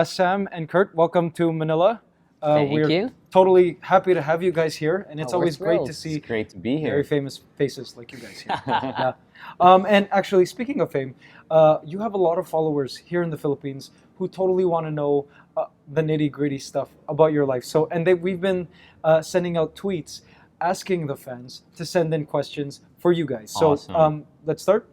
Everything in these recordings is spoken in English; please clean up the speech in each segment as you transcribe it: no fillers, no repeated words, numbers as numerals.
Sam and Kurt, welcome to Manila. Thank we're you. totally happy to have you guys here, and it's Oh, we're always great to thrilled. see It's great to be here. very famous faces like you guys here. Yeah. And actually, speaking of fame, you have a lot of followers here in the Philippines who totally want to know the nitty-gritty stuff about your life. We've been sending out tweets asking the fans to send in questions for you guys. So Awesome. let's start.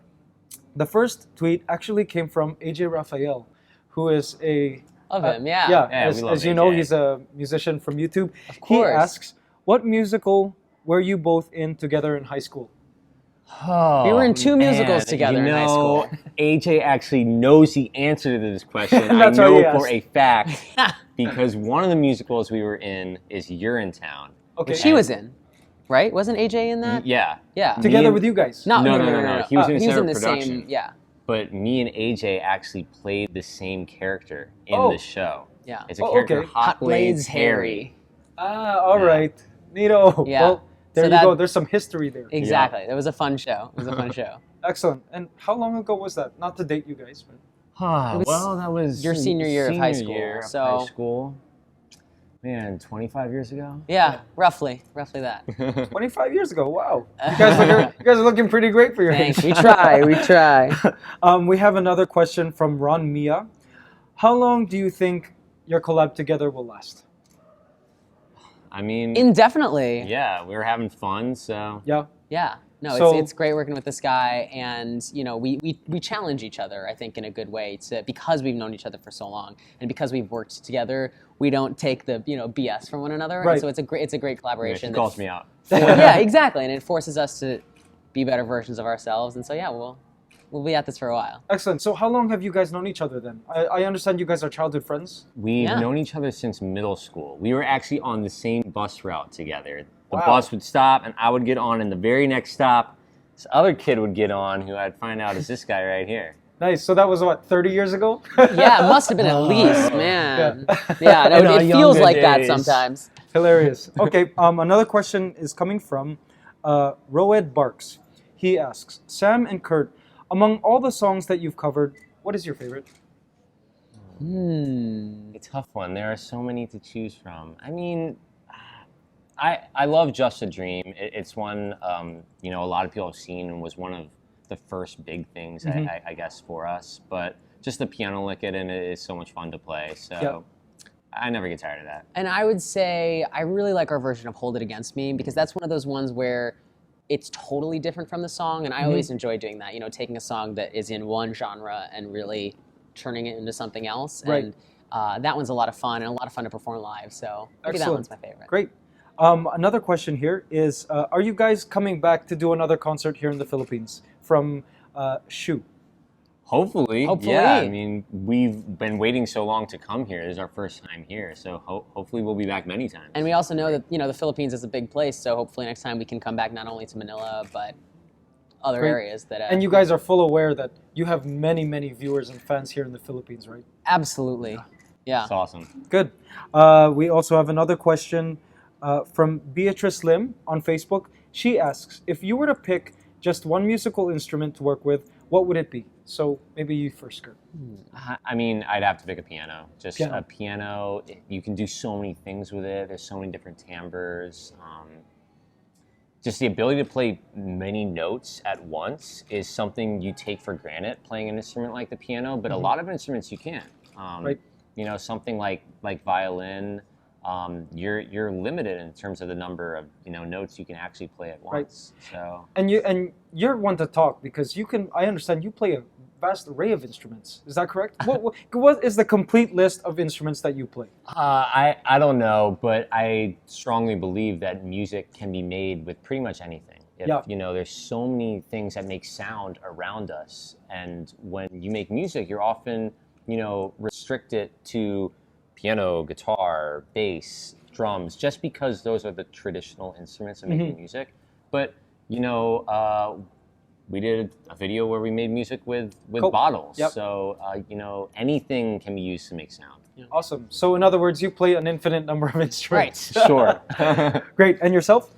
The first tweet actually came from AJ Raphael, who is a Of him, yeah. yeah, Yeah, we love as you know, AJ. he's a musician from YouTube. Of course. He asks, "What musical were you both in together in high school?" We were in two musicals together in high school. AJ actually knows the answer to this question. I That's why know he for asked. a fact because one of the musicals we were in is Urinetown. Okay, She was in, right? Wasn't AJ in that? Yeah. Yeah. together and- with you guys. No. He was in a He was in separate the production. same, yeah. But me and AJ actually played the same character in Oh. the show. Yeah. It's a Oh, character, okay. Hot Blades Harry. Harry. All right, neato. Yeah. Well, there So you that- go. There's some history there. Exactly. It was a fun show. It was a fun show. Excellent. And how long ago was that? Not to date you guys, but It was Well, that was your senior year of high school, year of so- high school. Man, 25 years ago. Yeah, roughly that. 25 years ago. Wow. You guys are looking pretty great for your Thanks. age. We try. We have another question from Ron Mia. How long do you think your collab together will last? I mean, Indefinitely. yeah, we were having fun, so Yeah. Yeah. No, So- it's great working with this guy, and we challenge each other, I think, in a good way, because we've known each other for so long, and because we've worked together, we don't take the BS from one another. Right. And so it's a great yeah, collaboration. she that calls me out. yeah, exactly, and it forces us to be better versions of ourselves, and so yeah, we'll be at this for a while. Excellent. So how long have you guys known each other then? I understand you guys are childhood friends. We've Yeah. known each other since middle school. We were actually on the same bus route together. The Wow. bus would stop, and I would get on, and the very next stop, this other kid would get on, who I'd find out is this guy right here. Nice. So that was what, 30 years ago? Yeah, it must have been at least, man. Yeah, In no, our it feels younger like that days. sometimes. Hilarious. Okay, another question is coming from Roed Barks. He asks, Sam and Kurt, among all the songs that you've covered, what is your favorite? A tough one. There are so many to choose from. I mean, I love Just a Dream. It's one a lot of people have seen and was one of the first big things Mm-hmm. I guess for us. But just the piano lick it and it is so much fun to play. So Yep. I never get tired of that. And I would say I really like our version of Hold It Against Me, because that's one of those ones where it's totally different from the song, and I Mm-hmm. always enjoy doing that, taking a song that is in one genre and really turning it into something else. Right. And that one's a lot of fun, and a lot of fun to perform live, so maybe that Excellent. one's my favorite. Great. Another question here is, are you guys coming back to do another concert here in the Philippines? From Shu. Hopefully, Hopefully. yeah. I mean, we've been waiting so long to come here. This is our first time here, so hopefully we'll be back many times. And we also know that, the Philippines is a big place, so hopefully next time we can come back not only to Manila, but other Great. areas that... And you guys are full aware that you have many, many viewers and fans here in the Philippines, right? Absolutely. Yeah. It's awesome. Good. We also have another question from Beatrice Lim on Facebook. She asks, if you were to pick just one musical instrument to work with, what would it be? So maybe you first, Kurt. I mean, I'd have to pick a piano. Just Piano. a piano. You can do so many things with it. There's so many different timbres. Just the ability to play many notes at once is something you take for granted playing an instrument like the piano, but a lot of instruments you can't. Right. Something like violin, you're limited in terms of the number of notes you can actually play at once. So And you're one to talk because you can. I understand you play a vast array of instruments. Is that correct? what is the complete list of instruments that you play? I don't know, but I strongly believe that music can be made with pretty much anything. If, Yeah. There's so many things that make sound around us, and when you make music, you're often restricted to piano, guitar, bass, drums, just because those are the traditional instruments of making music. But we did a video where we made music with Cool. bottles. Yep. So anything can be used to make sound. Awesome. So in other words, you play an infinite number of instruments. Sure. Great. And yourself?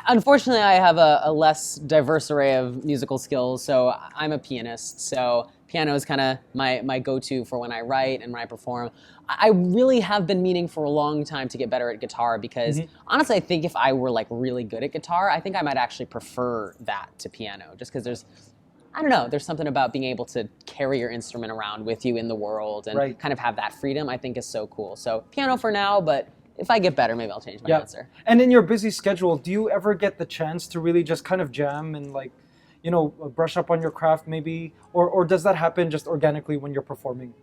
Unfortunately, I have a less diverse array of musical skills, so I'm a pianist. So piano is kind of my go-to for when I write and when I perform. I really have been meaning for a long time to get better at guitar because honestly, I think if I were like really good at guitar, I think I might actually prefer that to piano, just because I don't know, there's something about being able to carry your instrument around with you in the world and kind of have that freedom, I think is so cool. So piano for now, but if I get better, maybe I'll change my answer. And in your busy schedule, do you ever get the chance to really just kind of jam and like, you know, brush up on your craft maybe? Or does that happen just organically when you're performing?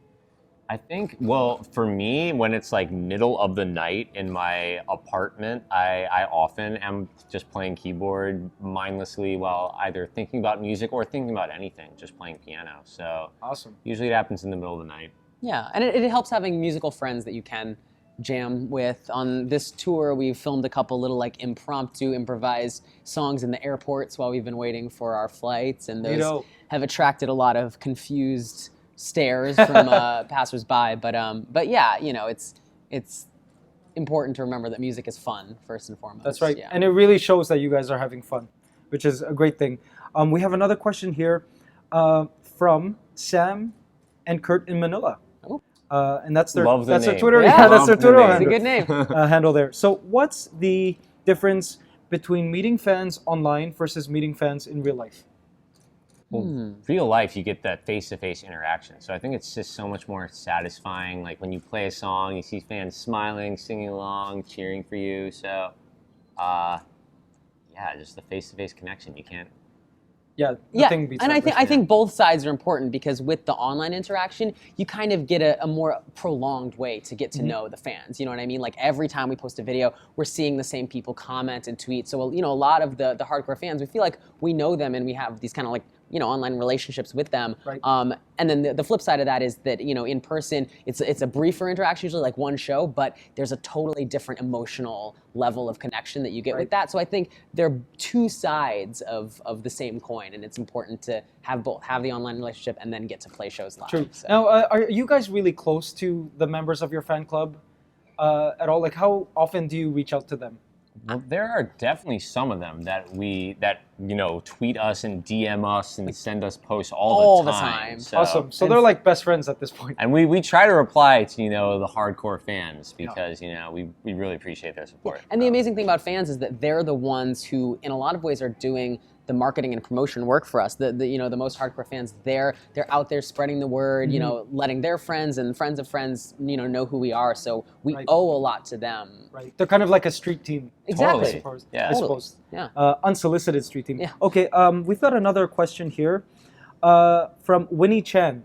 I think, well, for me, when it's like middle of the night in my apartment, I often am just playing keyboard mindlessly while either thinking about music or thinking about anything, just playing piano. So awesome. Usually it happens in the middle of the night. Yeah, and it helps having musical friends that you can jam with. On this tour, we've filmed a couple little like impromptu, improvised songs in the airports while we've been waiting for our flights, and those have attracted a lot of confused stares from passersby. But yeah, you know, it's important to remember that music is fun first and foremost. That's right, yeah. and it really shows that you guys are having fun, which is a great thing. We have another question here from Sam and Kurt in Manila. And that's their Love the that's name. their Twitter. Yeah, That's their Twitter It's a handle. good name. Handle there. So, what's the difference between meeting fans online versus meeting fans in real life? Well, real life, you get that face-to-face interaction. So I think it's just so much more satisfying. Like when you play a song, you see fans smiling, singing along, cheering for you. So, yeah, just the face-to-face connection. You can't. Yeah, Yeah, nothing beats and that. I think both sides are important because with the online interaction, you kind of get a more prolonged way to get to know the fans. You know what I mean? Like every time we post a video, we're seeing the same people comment and tweet. So you know, a lot of the hardcore fans, we feel like we know them and we have these kind of like, you know, online relationships with them. Right. And then the flip side of that is that, you know, in person, it's a briefer interaction, usually like one show, but there's a totally different emotional level of connection that you get with that. So I think they're two sides of the same coin, and it's important to have both, have the online relationship and then get to play shows live. True. So. Now, are you guys really close to the members of your fan club at all? Like, how often do you reach out to them? Well, there are definitely some of them that you know, tweet us and DM us and send us posts all the time. So, awesome. So they're like best friends at this point. And we try to reply to, you know, the hardcore fans because, you know, we really appreciate their support. And the amazing thing about fans is that they're the ones who, in a lot of ways, are doing the marketing and promotion work for us. The you know, the most hardcore fans, they're out there spreading the word, you know, letting their friends and friends of friends, you know who we are. So we owe a lot to them. Right. They're kind of like a street team. Exactly. I suppose. Yeah. I suppose. Yeah. Unsolicited street team. Yeah. Okay. We've got another question here from Winnie Chan.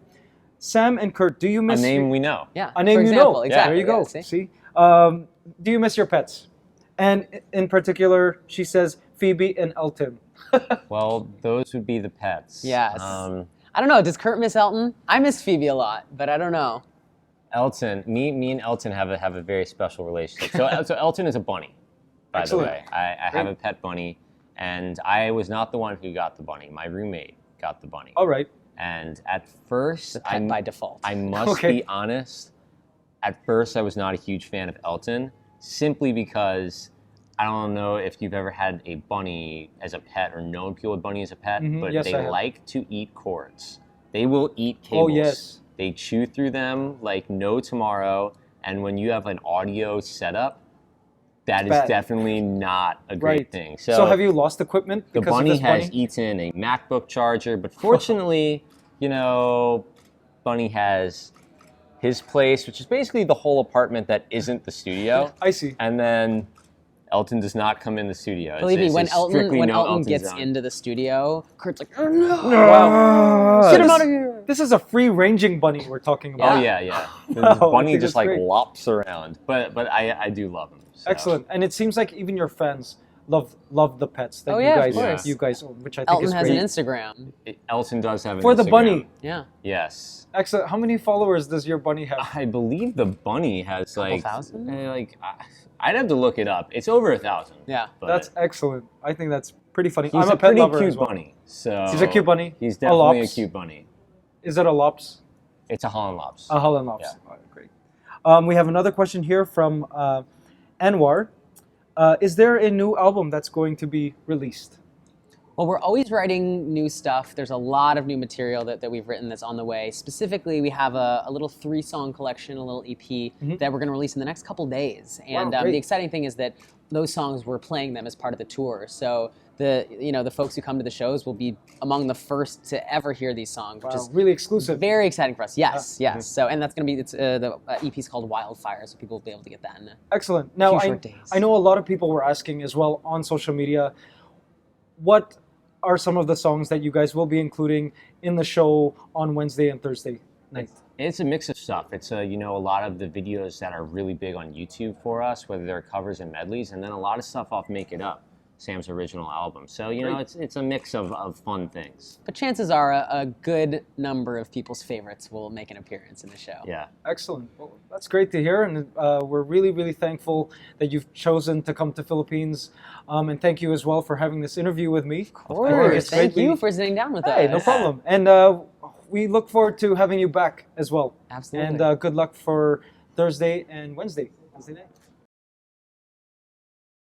Sam and Kurt, do you miss A name we know. Yeah. a name for you example, know? Exactly. There you go. Yeah, see. Do you miss your pets? And in particular, she says Phoebe and Elton. Well, those would be the pets. Yes. I don't know. Does Kurt miss Elton? I miss Phoebe a lot, but I don't know. Elton, me and Elton have a very special relationship. So Elton is a bunny, by Excellent. the way. I have a pet bunny, and I was not the one who got the bunny. My roommate got the bunny. All right. And at first, Pet by default. I must be honest. At first, I was not a huge fan of Elton, simply because I don't know if you've ever had a bunny as a pet or known people with bunny as a pet, but Yes, I they have. like to eat cords. They will eat cables. Oh, yes. They chew through them like no tomorrow. And when you have an audio setup, that is bad. definitely not a great thing. So have you lost equipment The because bunny of this has bunny? eaten a MacBook charger, but fortunately, you know, Bunny has his place, which is basically the whole apartment that isn't the studio. I see. And then Elton does not come in the studio. Believe me, It's when strictly no Elton Elton gets zone. into the studio, Kurt's like, oh, no. Wow. Get him out of here. This is a free-ranging bunny we're talking about. Oh yeah. The Wow, I bunny think just it's like great. lops around, but I do love him. So. Excellent. And it seems like even your fans love the pets that Oh, yeah, of you course. guys own, which I think Elton is has great. an Instagram. Elton does have an For the Instagram. bunny. Yeah. Yes. Excellent. How many followers does your bunny have? I believe the bunny has like thousand? I'd have to look it up. It's over 1,000. Yeah. But That's excellent. I think that's pretty funny. he's I'm a a pet pretty lover cute as well. bunny. So He's a cute bunny. He's A definitely a Lops? cute bunny. Is it a Lops? It's a Holland Lops. A Holland Lops. Yeah. All right, great. We have another question here from Anwar. Is there a new album that's going to be released? Well, we're always writing new stuff. There's a lot of new material that we've written that's on the way. Specifically, we have a little 3-song collection, a little EP that we're going to release in the next couple days. And Wow, great. the exciting thing is that those songs, we're playing them as part of the tour. So the folks who come to the shows will be among the first to ever hear these songs, which Wow, is really exclusive. very exciting for us. Yes, yes. So, and that's going to be, the EP is called Wildfire, so people will be able to get that in Excellent. Now, few short days. I know a lot of people were asking as well on social media, what are some of the songs that you guys will be including in the show on Wednesday and Thursday night? It's a mix of stuff. It's a lot of the videos that are really big on YouTube for us, whether they're covers and medleys, and then a lot of stuff off Make It Up, Sam's original album. So it's a mix of fun things. But chances are a good number of people's favorites will make an appearance in the show. Yeah. Excellent. Well, that's great to hear, and we're really, really thankful that you've chosen to come to Philippines. And thank you as well for having this interview with me. Of course. Thank you for sitting down with us. Hey, no problem. And we look forward to having you back as well. Absolutely. And good luck for Thursday and Wednesday night.